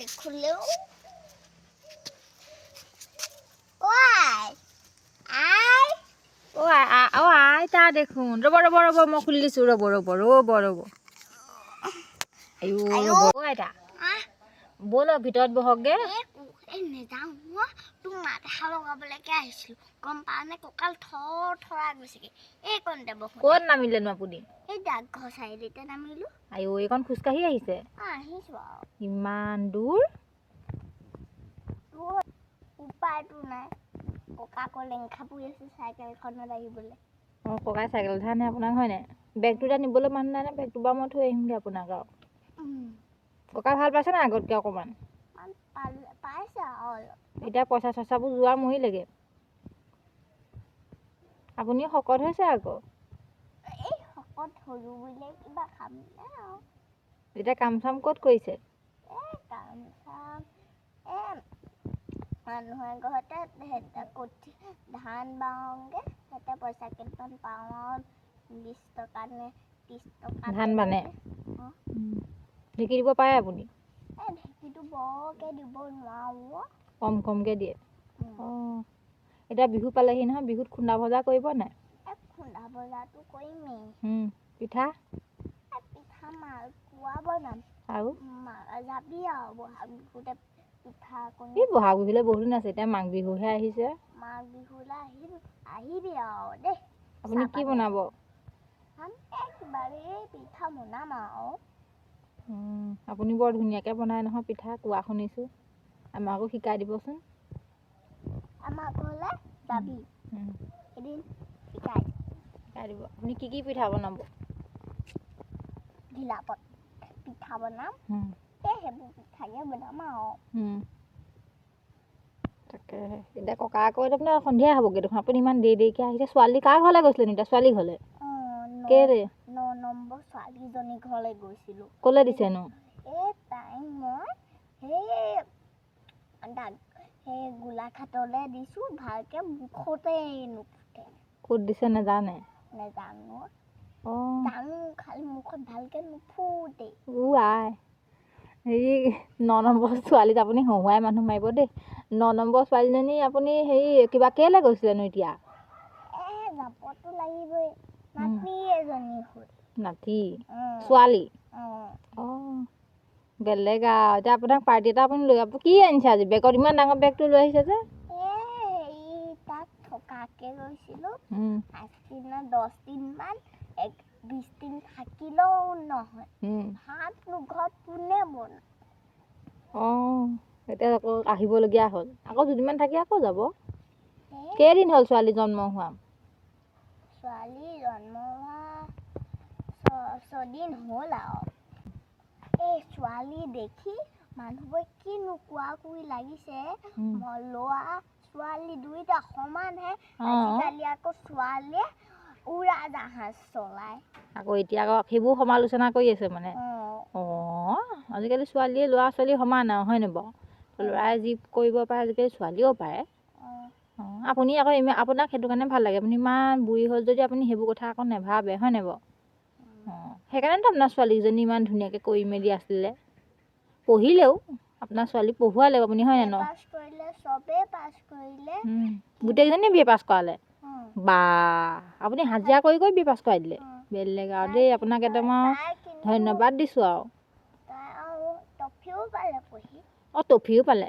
pocket খুললেও ওই I O আইতা দেখোন ৰ'ব মই খুলি দিছোঁ ৰ'ব আইও ৰ'ব ও আইতা ব'ল ভিতৰত বহকগে নেযাওঁ তোক মাথা লগাবলৈকে আহিছিলোঁ গম পাওঁ নে কঁকাল থৰা গৈছেগে এইকণতে বহ ক'ত নামিলেনো আপুনি এই ডাকঘৰ চাৰিআলিতে নামিলোঁ আইও এইকণ খোজকাঢ়ি আহিছে আহিছোঁ আৰু ইমান দূৰ উপায়টো নাই ককাকৰ লেংখা পৰি আছে চাইকেলখনত আহিবলৈ অঁ ককাই চাইকেল উঠা নে আপোনাক হয়নে বেগটো এতিয়া নিবলৈ মানুহ নাই নে বেগটো বাৰু মই থৈ আহিমগৈ আপোনাক আৰু ককাই ভাল পাইছে নাই আগতকৈ অকণমান পাইছে আৰু এতিয়া পইচা চইচাবোৰ যোৱা মৰিলেগৈ আপুনি শকত হৈছে আকৌ এই শকত হ'লোঁ বুলিলে কিবা খাম নে আৰু এতিয়া কাম চাম ক'ত কৰিছে কাম চাম মানুহৰ ঘৰতে ধান বাওঁগৈ সিহঁতে পইচা কেইটামান পাওঁ আৰু 20 টকা নে 30 টকা ধান বানে ঢেঁকী দিব পাৰে আপুনি ঢেঁকীটো বৰকৈ দিব নোৱাৰোঁ কমকৈ দিয়ে অঁ এতিয়া বিহু পালেহি নহয় বিহুত খুন্দা ভজা কৰিব নাই খুন্দা বজাৰটো কৰিমেই পিঠা পিঠা মালপোৱা বনাম আৰু যাবি আৰু বহাগ বিহুতে পিঠা এই বহাগ বিহুলৈ বহুত দিন আছে এতিয়া মাঘ বিহুহে আহিছে মাঘ বিহুলৈ আহিবি আৰু দেই আপুনি কি বনাব কিবা পিঠা বনাম আৰু আপুনি বৰ ধুনীয়াকৈ বনায় নহয় পিঠা কোৱা শুনিছোঁ আমাকো শিকাই দিবচোন আমাৰ ঘৰলৈ যাবি এদিন শিকাই দিব আপুনি কি পিঠা বনাব ঘিলাপত পিঠা বনাম সেইবোৰ পিঠাকে বনাম আৰু তাকে এতিয়া ককা আকৌ আপোনাৰ সন্ধিয়া হ'বগৈ দেখোন আপুনি ইমান দেৰিকৈ আহিছে ছোৱালী কাৰ ঘৰলৈ গৈছিলে এতিয়া ছোৱালী ঘৰলৈ কেলে 9 নম্বৰ ছোৱালীজনী ঘৰলৈ গৈছিলোঁ ক'লৈ দিছেনো তাই মই সেই গোলাঘাটলৈ দিছোঁ ভালকৈ মুখতে নুফুটে ক'ত দিছে নেজানো জানো খালি মুখত ভালকৈ নুফুটে আই হেৰি 9 নম্বৰ ছোৱালীত আপুনি হহুৱাই মানুহ মাৰিব দেই 9 নম্বৰ ছোৱালীজনী আপুনি হেৰি কিবা কেলৈ গৈছিলেনো এতিয়া যাবতো লাগিবই নাতি এজনী হ'ল নাতি ছোৱালী বেলেগ আৰু এতিয়া আপোনাক পাৰ্টি এটা আপুনি লৈ কি আনিছে আজি বেগত ইমান ডাঙৰ বেগটো লৈ আহিছে যে তাত থকাকৈ গৈছিলোঁ 5 দিন 10 দিনমান 20 দিন থাকিলেও নহয় ভাত ঘৰত কোনে বনায় এতিয়া আকৌ আহিবলগীয়া হ'ল আকৌ দুদিনমান থাকি আকৌ যাব কেইদিন হ'ল ছোৱালী জন্ম হোৱা 6 দিন হ'ল আৰু এই ছোৱালী দেখি মানুহবোৰে কি নোকোৱা কৰি লাগিছে ল'ৰা ছোৱালী দুইটা সমানহে আজিকালি আকৌ ছোৱালীয়ে উৰাজাহাজ চলায় আকৌ এতিয়া আকৌ সেইবোৰ সমালোচনা কৰি আছে মানে আজিকালি ছোৱালীয়ে ল'ৰা ছোৱালী সমান আৰু হয়নে বাৰু ল'ৰাই যি কৰিব পাৰে আজিকালি ছোৱালীয়েও পাৰে আপুনি আকৌ আপোনাক সেইটো কাৰণে ভাল লাগে আপুনি ইমান বুঢ়ী হ'ল যদি আপুনি সেইবোৰ কথা আকৌ নেভাবে হয়নে বাৰু সেইকাৰণেতো আপোনাৰ ছোৱালীজনী ইমান ধুনীয়াকৈ কৰি মেলি আছিলে পঢ়িলেও আপোনাৰ ছোৱালী পঢ়ুৱালে আপুনি হয়নে ন গোটেইকেইজনী বি এ পাছ কৰালে বা আপুনি হাজিৰা কৰি বি এ পাছ কৰাই দিলে বেলেগ আৰু দেই আপোনাক একদম ধন্যবাদ দিছোঁ আৰু টফিও পালে টফিও পালে